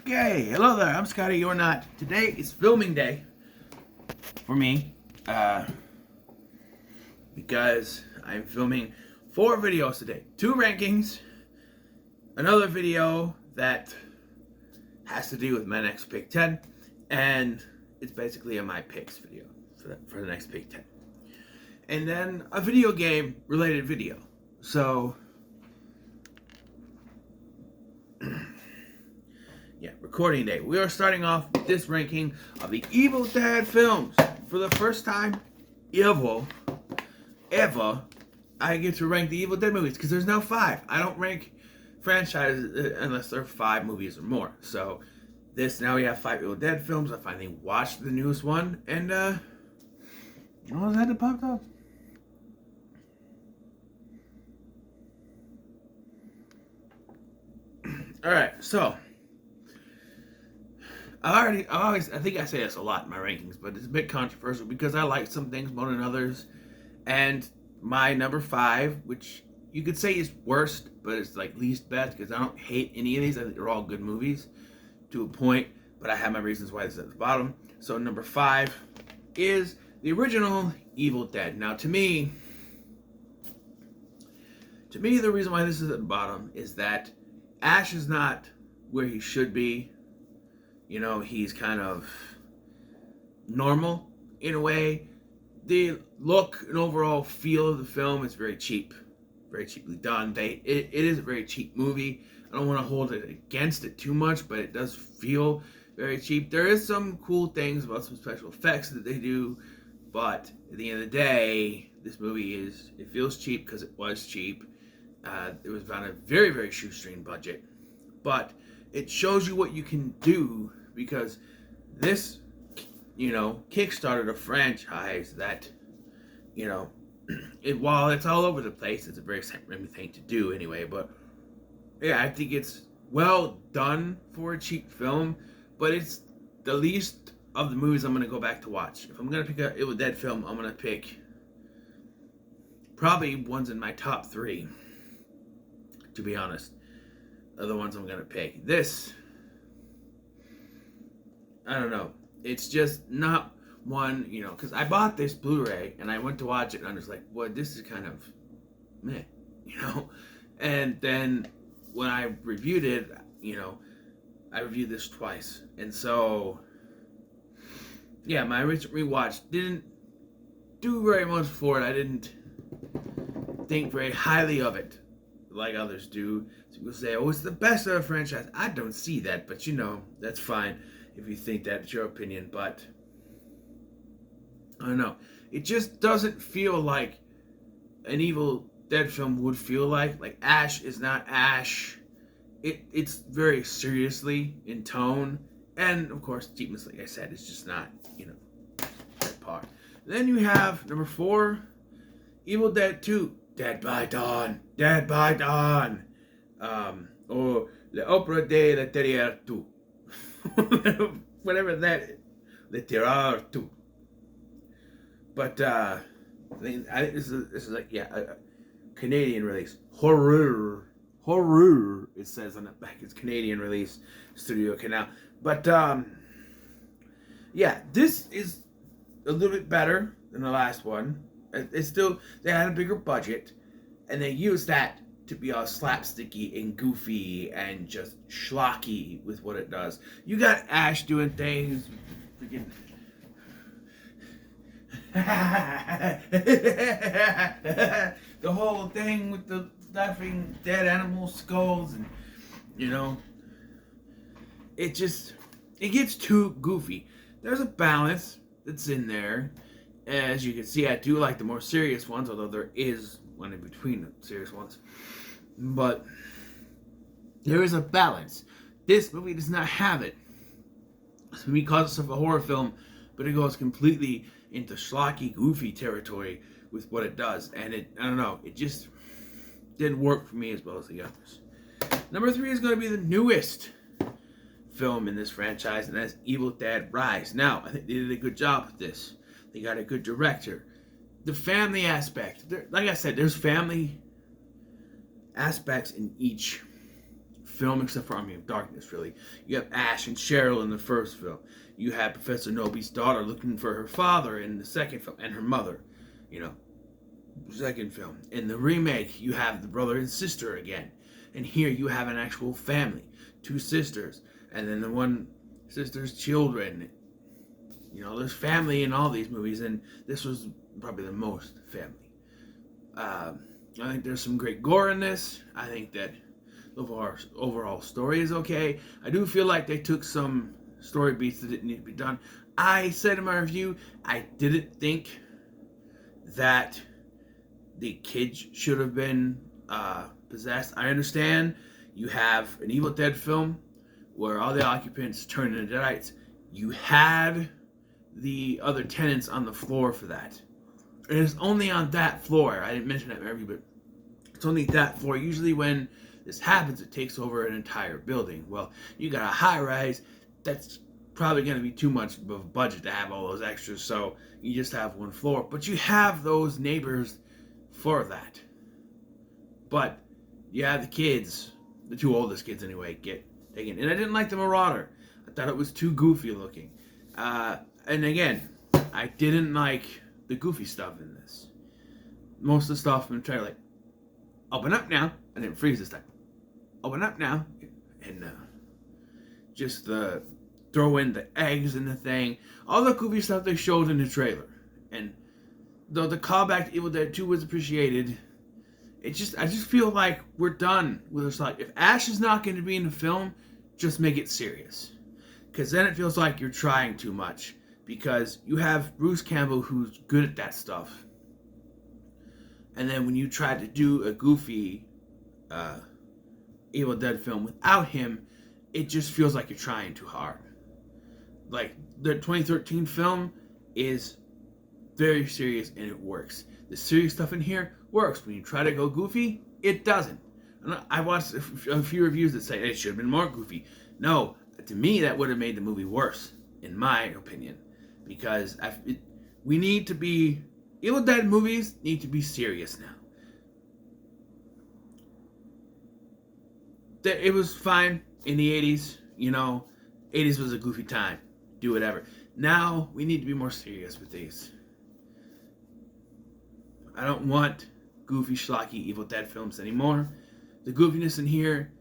Okay, hello there. I'm Scotty. You're not. Today is filming day for me, because I'm filming 4 videos today. 2 rankings, another video that has to do with my next Big Ten, and it's basically a my picks video for the next Big Ten, and then a video game related video. So. Yeah, recording day. We are starting off with this ranking of the Evil Dead films. For the first time ever, I get to rank the Evil Dead movies because there's now 5. I don't rank franchises unless there are 5 movies or more. So now we have 5 Evil Dead films. I finally watched the newest one, and what was that popped up? All right, so. I think I say this a lot in my rankings, but it's a bit controversial because I like some things more than others. And my number 5, which you could say is worst, but it's like least best because I don't hate any of these. I think they're all good movies to a point, but I have my reasons why this is at the bottom. So number 5 is the original Evil Dead. Now to me, the reason why this is at the bottom is that Ash is not where he should be. You know, he's kind of normal in a way. The look and overall feel of the film is very cheap, very cheaply done. It is a very cheap movie. I don't want to hold it against it too much, but it does feel very cheap. There is some cool things about some special effects that they do, but at the end of the day, this movie it feels cheap because it was cheap. It was on a very, very shoestring budget, but it shows you what you can do because this, kickstarted a franchise that, while it's all over the place, it's a very same thing to do anyway. But yeah, I think it's well done for a cheap film, but it's the least of the movies I'm going to go back to watch. If I'm going to pick a Evil Dead film, I'm going to pick probably ones in my top 3, to be honest. Are the ones I'm gonna pick. This, I don't know. It's just not one, because I bought this Blu-ray and I went to watch it and I'm just like, well, this is kind of meh, And then when I reviewed it, I reviewed this twice, and so yeah, my recent rewatch didn't do very much for it. I didn't think very highly of it like others do. So people say, oh, it's the best of the franchise. I don't see that, but that's fine if you think that. It's your opinion, but I don't know. It just doesn't feel like an Evil Dead film would feel like. Like, Ash is not Ash. It's very seriously in tone, and of course, cheapness, like I said, is just not, that part. Then you have number 4, Evil Dead 2. Dead by Dawn, Dead by Dawn, or L'Opera de la Terreur 2, whatever that is, Le Terreur 2. But this is like a Canadian release, horror. It says on the back, it's Canadian release, Studio Canal. But yeah, this is a little bit better than the last one. It's still, they had a bigger budget, and they used that to be all slapsticky and goofy and just schlocky with what it does. You got Ash doing things, freaking the whole thing with the laughing dead animal skulls, and it gets too goofy. There's a balance that's in there. As you can see, I do like the more serious ones, although there is one in between the serious ones. But there is a balance. This movie does not have it. This movie calls itself a horror film, but it goes completely into schlocky, goofy territory with what it does. And I don't know, it just didn't work for me as well as the others. Number 3 is going to be the newest film in this franchise, and that's Evil Dead Rise. Now, I think they did a good job with this. They got a good director. The family aspect. Like I said, there's family aspects in each film except for Army of Darkness, really. You have Ash and Cheryl in the first film. You have Professor Nobi's daughter looking for her father in the second film, and her mother, you know, second film. In the remake, you have the brother and sister again. And here you have an actual family, 2 sisters, and then the one sister's children. You know, there's family in all these movies, and this was probably the most family. I think there's some great gore in this. I think that the overall story is okay. I do feel like they took some story beats that didn't need to be done. I said in my review, I didn't think that the kids should have been possessed. I understand you have an Evil Dead film where all the occupants turn into Deadites. You had the other tenants on the floor for that. And it's only on that floor. I didn't mention that in my review, but it's only that floor. Usually when this happens, it takes over an entire building. Well, you got a high rise. That's probably going to be too much of a budget to have all those extras, so you just have one floor. But you have those neighbors for that. But you have the kids, the 2 oldest kids anyway, get taken. And I didn't like the Marauder. I thought it was too goofy looking. And again, I didn't like the goofy stuff in this. Most of the stuff in the trailer, like, open up now. I didn't freeze this time. Open up now. And just throw in the eggs in the thing. All the goofy stuff they showed in the trailer. And though the callback to Evil Dead 2 was appreciated, I just feel like we're done with this. Like, if Ash is not going to be in the film, just make it serious. Because then it feels like you're trying too much. Because you have Bruce Campbell, who's good at that stuff. And then when you try to do a goofy Evil Dead film without him, it just feels like you're trying too hard. Like, the 2013 film is very serious and it works. The serious stuff in here works. When you try to go goofy, it doesn't. And I watched a few reviews that say it should have been more goofy. No, to me, that would have made the movie worse, in my opinion. Because we need to be... Evil Dead movies need to be serious now. It was fine in the 80s. You know, 80s was a goofy time. Do whatever. Now, we need to be more serious with these. I don't want goofy, schlocky Evil Dead films anymore. The goofiness in here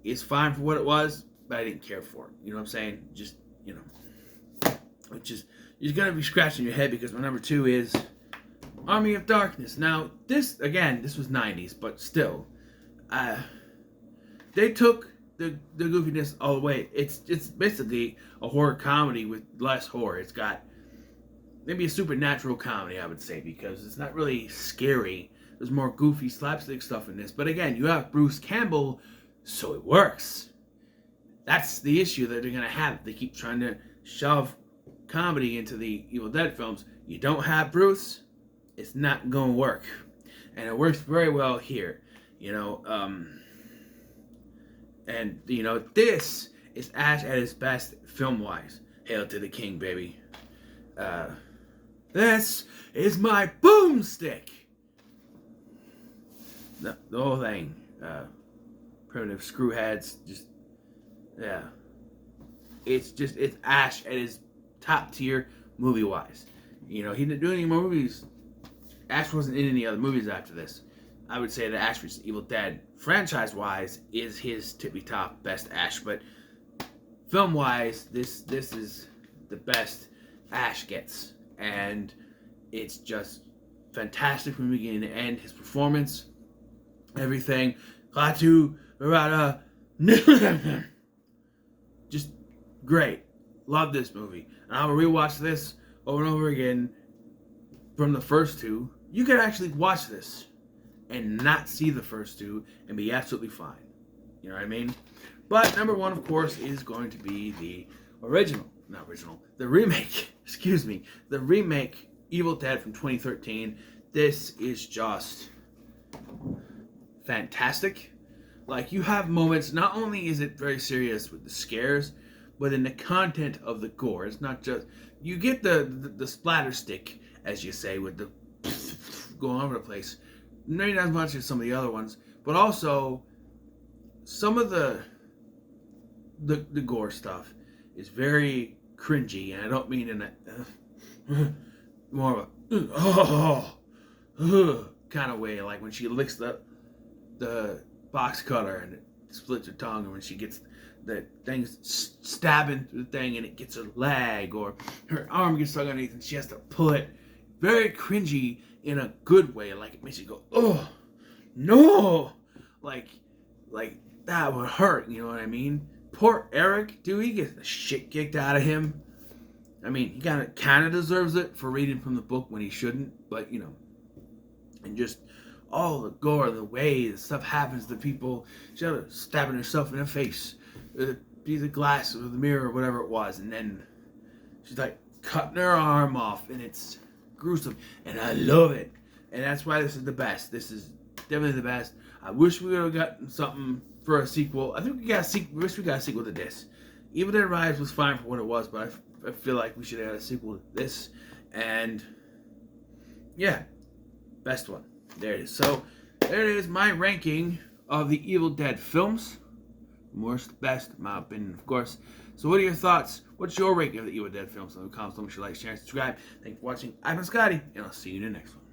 is fine for what it was, but I didn't care for it. You know what I'm saying? Just, you know. Which is... You're going to be scratching your head because my number 2 is Army of Darkness. Now, this was 90s, but still. They took the goofiness all the way. It's basically a horror comedy with less horror. It's got maybe a supernatural comedy, I would say, because it's not really scary. There's more goofy slapstick stuff in this. But again, you have Bruce Campbell, so it works. That's the issue that they're going to have. They keep trying to shove comedy into the Evil Dead films. You don't have Bruce, it's not going to work. And it works very well here. You know, and, you know, this is Ash at his best film-wise. Hail to the king, baby. This is my boomstick. The whole thing. Primitive screwheads. Just, yeah. It's Ash at his top tier movie-wise. You know, he didn't do any more movies. Ash wasn't in any other movies after this. I would say that Ash vs. Evil Dead, franchise-wise, is his tippy-top best Ash. But film-wise, this is the best Ash gets. And it's just fantastic from beginning to end. His performance, everything. Klaatu Barada. Just great. Love this movie. And I will rewatch this over and over again from the first 2. You could actually watch this and not see the first 2 and be absolutely fine. You know what I mean? But number 1, of course, is going to be the the remake. Excuse me. The remake, Evil Dead from 2013. This is just fantastic. Like, you have moments, not only is it very serious with the scares, but in the content of the gore. It's not just, you get the splatter stick, as you say, with the going over the place. Maybe not as much as some of the other ones, but also some of the the gore stuff is very cringy, and I don't mean in a more of a kind of way, like when she licks the box cutter and it splits her tongue, or when she gets the thing stabbing through the thing and it gets her leg, or her arm gets stuck underneath and she has to pull it. Very cringy in a good way, like it makes you go, oh no, like that would hurt, you know what I mean? Poor Eric, dude, he gets the shit kicked out of him. I mean, he kind of deserves it for reading from the book when he shouldn't, but you know, and just all the gore, the way the stuff happens to people. She ended up stabbing herself in the face with a piece of glass or the mirror or whatever it was, and then she's like cutting her arm off, and it's gruesome, and I love it, and that's why this is the best. This is definitely the best. I wish we would have gotten something for a sequel. I think wish we got a sequel to this. Evil Dead Rise was fine for what it was, but I feel like we should have had a sequel to this, and yeah, best one. There it is. So there it is, my ranking of the Evil Dead films. Worst to best, in my opinion, of course. So what are your thoughts? What's your ranking of the Evil Dead films? In the comments, let me know, like, share, and subscribe. Thanks for watching. I've been Scotty, and I'll see you in the next one.